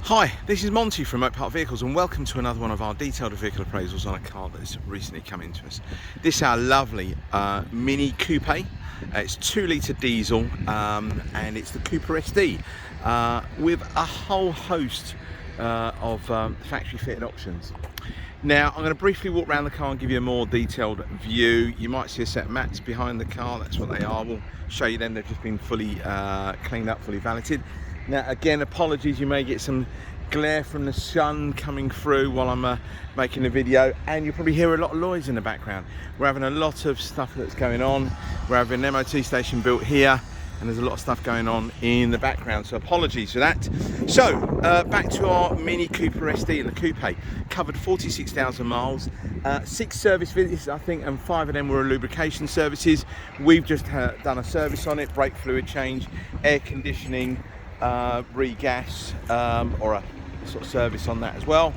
Hi, this is Monty from Motor Park Vehicles and welcome to another one of our detailed vehicle appraisals on a car that has recently come into us. This is our lovely Mini Coupe. It's 2-litre diesel and it's the Coupe SD with a whole host of factory fitted options. Now I'm going to briefly walk around the car and give you a more detailed view. You might see a set of mats behind the car, that's what they are. We'll show you them, they've just been fully cleaned up, fully valeted. Now again, apologies, you may get some glare from the sun coming through while I'm making the video, and you'll probably hear a lot of noise in the background. We're having a lot of stuff that's going on. We're having an MOT station built here and there's a lot of stuff going on in the background, so apologies for that. So back to our Mini Cooper SD and the Coupe. Covered 46,000 miles, 6 service visits I think, and 5 of them were lubrication services. We've just done a service on it, brake fluid change, air conditioning, re-gas, or a sort of service on that as well,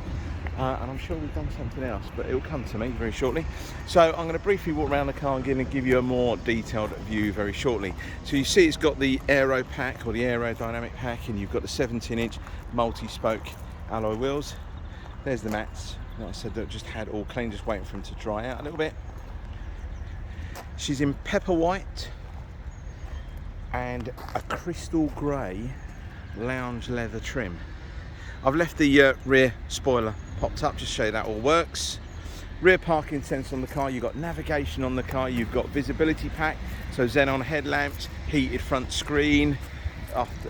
and I'm sure we've done something else, but it will come to me very shortly. So I'm going to briefly walk around the car and give you a more detailed view very shortly. So you see it's got the aero pack, or the aerodynamic pack, and you've got the 17-inch multi-spoke alloy wheels. There's the mats, like I said, that just had all clean, just waiting for them to dry out a little bit. She's in pepper white and a crystal grey lounge leather trim. I've left the rear spoiler popped up just to show you that all works. Rear parking sensor on the car, you've got navigation on the car, you've got visibility pack, so xenon headlamps, heated front screen,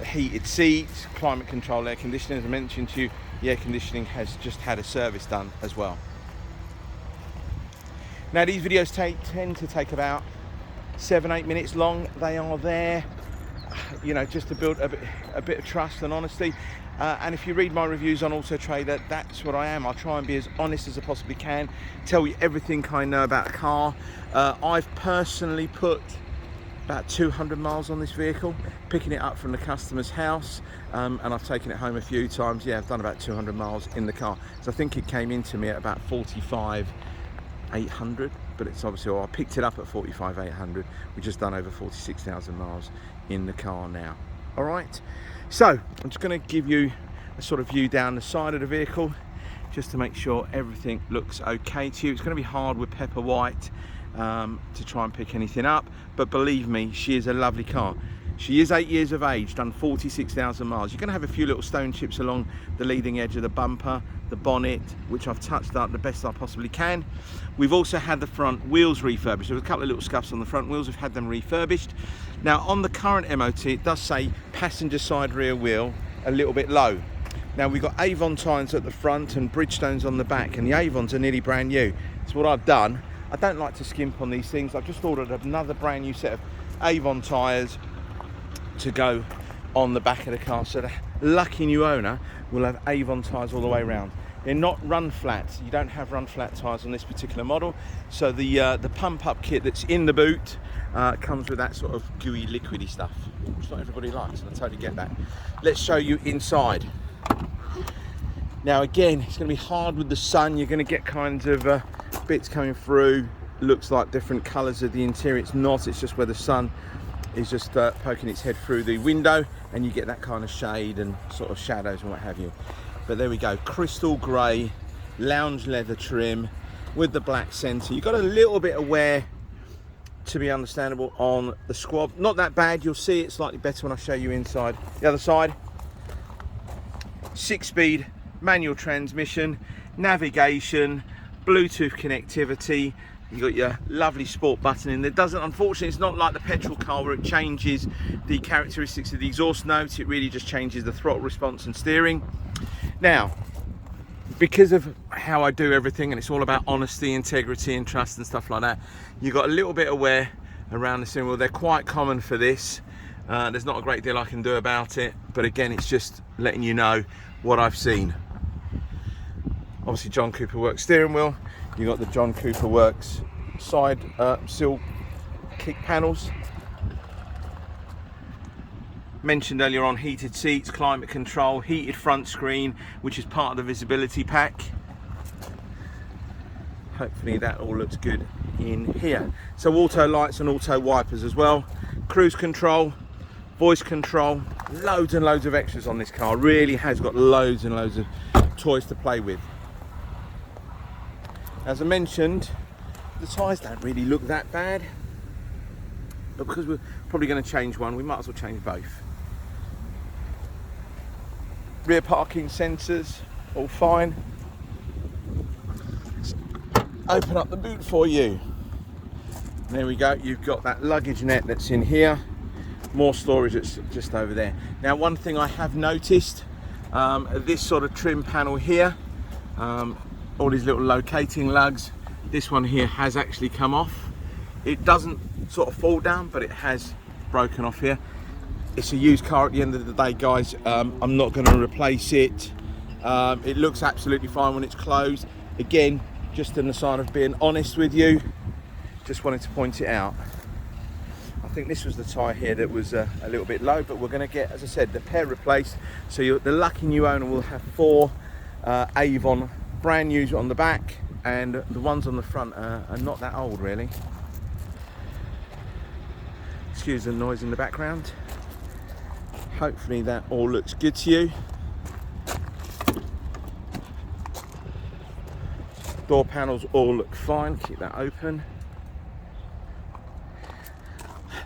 heated seats, climate control, air conditioning. As I mentioned to you, the air conditioning has just had a service done as well. Now these videos tend to take about 7-8 minutes long. They are there, you know, just to build a bit of trust and honesty. And if you read my reviews on Auto Trader, that's what I am. I try and be as honest as I possibly can, tell you everything I know about a car. I've personally put about 200 miles on this vehicle, picking it up from the customer's house, and I've taken it home a few times. Yeah, I've done about 200 miles in the car. So I think it came into me at about 45,800, but it's obviously, I picked it up at 45,800. We've just done over 46,000 miles in the car now. All right, so I'm just going to give you a sort of view down the side of the vehicle just to make sure everything looks okay to you. It's going to be hard with pepper white to try and pick anything up, but believe me, she is a lovely car. She is 8 years of age, done 46,000 miles. You're going to have a few little stone chips along the leading edge of the bumper, the bonnet, which I've touched up the best I possibly can. We've also had the front wheels refurbished. There was a couple of little scuffs on the front wheels. We've had them refurbished. Now on the current MOT, it does say passenger side rear wheel a little bit low. Now we've got Avon tyres at the front and Bridgestones on the back, and the Avons are nearly brand new. So what I've done, I don't like to skimp on these things. I've just ordered another brand new set of Avon tyres to go on the back of the car, so the lucky new owner will have Avon tyres all the way around. They're not run flat. You don't have run flat tyres on this particular model. So the pump up kit that's in the boot comes with that sort of gooey liquidy stuff, which not everybody likes, and I totally get that. Let's show you inside. Now again, it's going to be hard with the sun. You're going to get kinds of bits coming through. Looks like different colours of the interior. It's not, it's just where the sun is just poking its head through the window, and you get that kind of shade and sort of shadows and what have you. But there we go, crystal grey lounge leather trim with the black centre. You've got a little bit of wear, to be understandable, on the squab. Not that bad, you'll see it slightly better when I show you inside. The other side, 6-speed manual transmission, navigation, Bluetooth connectivity. You've got your lovely sport button in there. Doesn't, unfortunately, it's not like the petrol car where it changes the characteristics of the exhaust note. It really just changes the throttle response and steering. Now, because of how I do everything, and it's all about honesty, integrity and trust and stuff like that, you've got a little bit of wear around the steering wheel. They're quite common for this. There's not a great deal I can do about it, but again, it's just letting you know what I've seen. Obviously, John Cooper Works steering wheel. You've got the John Cooper Works side sill kick panels. Mentioned earlier on, heated seats, climate control, heated front screen, which is part of the visibility pack. Hopefully that all looks good in here. So auto lights and auto wipers as well. Cruise control, voice control, loads and loads of extras on this car. Really has got loads and loads of toys to play with. As I mentioned, the tyres don't really look that bad, but because we're probably going to change one, we might as well change both. Rear parking sensors, all fine. Let's open up the boot for you. There we go, you've got that luggage net that's in here. More storage that's just over there. Now, one thing I have noticed, this sort of trim panel here, all these little locating lugs, this one here has actually come off. It doesn't sort of fall down, but it has broken off here. It's a used car at the end of the day, guys. I'm not going to replace it. It looks absolutely fine when it's closed. Again, just in the sign of being honest with you, just wanted to point it out. I think this was the tyre here that was a little bit low, but we're going to get, as I said, the pair replaced. So the lucky new owner will have 4 Avon brand new on the back, and the ones on the front are not that old really. Excuse the noise in the background. Hopefully that all looks good to you. Door panels all look fine, keep that open.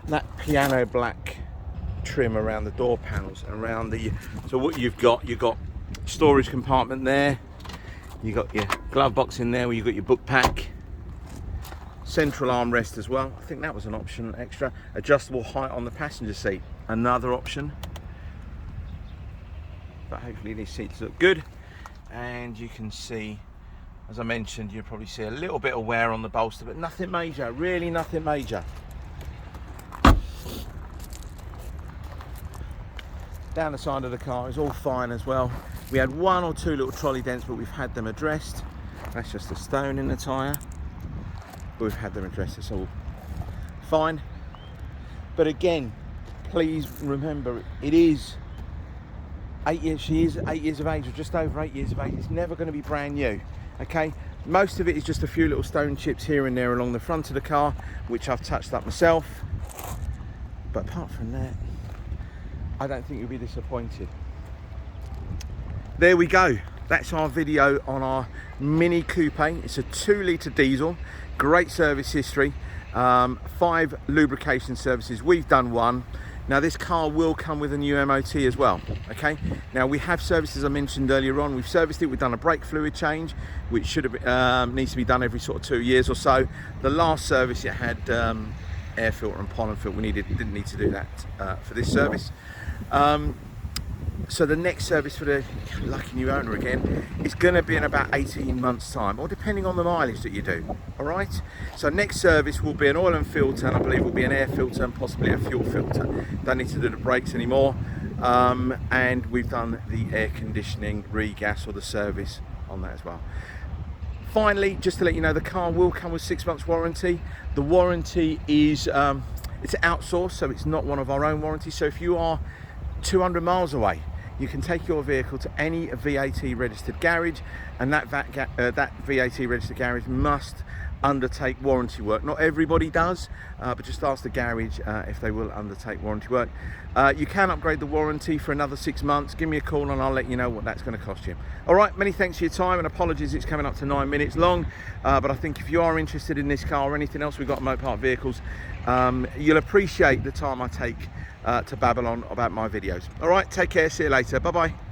That piano black trim around the door panels, around the, so what you've got storage compartment there, you got your glove box in there where you've got your book pack, central armrest as well. I think that was an option extra. Adjustable height on the passenger seat, another option. But hopefully these seats look good, and you can see, as I mentioned, you'll probably see a little bit of wear on the bolster, but nothing major, really nothing major. Down the side of the car is all fine as well. We had 1 or 2 little trolley dents, but we've had them addressed. That's just a stone in the tyre, but we've had them addressed. It's all fine. But again, please remember, it is 8 years. She is 8 years of age, or just over 8 years of age. It's never going to be brand new. Okay, most of it is just a few little stone chips here and there along the front of the car, which I've touched up myself. But apart from that, I don't think you'll be disappointed. There we go. That's our video on our Mini Coupe. It's a 2-litre diesel, great service history, 5 lubrication services. We've done 1. Now this car will come with a new MOT as well. Okay. Now we have services, as I mentioned earlier on. We've serviced it. We've done a brake fluid change, which should have needs to be done every sort of 2 years or so. The last service it had air filter and pollen filter. We didn't need to do that for this service. So the next service for the lucky new owner again is going to be in about 18 months time, or depending on the mileage that you do. All right, so next service will be an oil and filter, and I believe will be an air filter and possibly a fuel filter. Don't need to do the brakes anymore, and we've done the air conditioning regas or the service on that as well. Finally, just to let you know, the car will come with 6 months warranty. The warranty is it's outsourced, so it's not one of our own warranties. So if you are 200 miles away, you can take your vehicle to any VAT registered garage, and that VAT registered garage must undertake warranty work. Not everybody does, but just ask the garage if they will undertake warranty work. You can upgrade the warranty for another 6 months. Give me a call and I'll let you know what that's going to cost you. All right, many thanks for your time, and apologies it's coming up to 9 minutes long, but I think if you are interested in this car or anything else we've got in Mopart Vehicles, you'll appreciate the time I take to babble on about my videos. All right, take care, see you later, bye bye.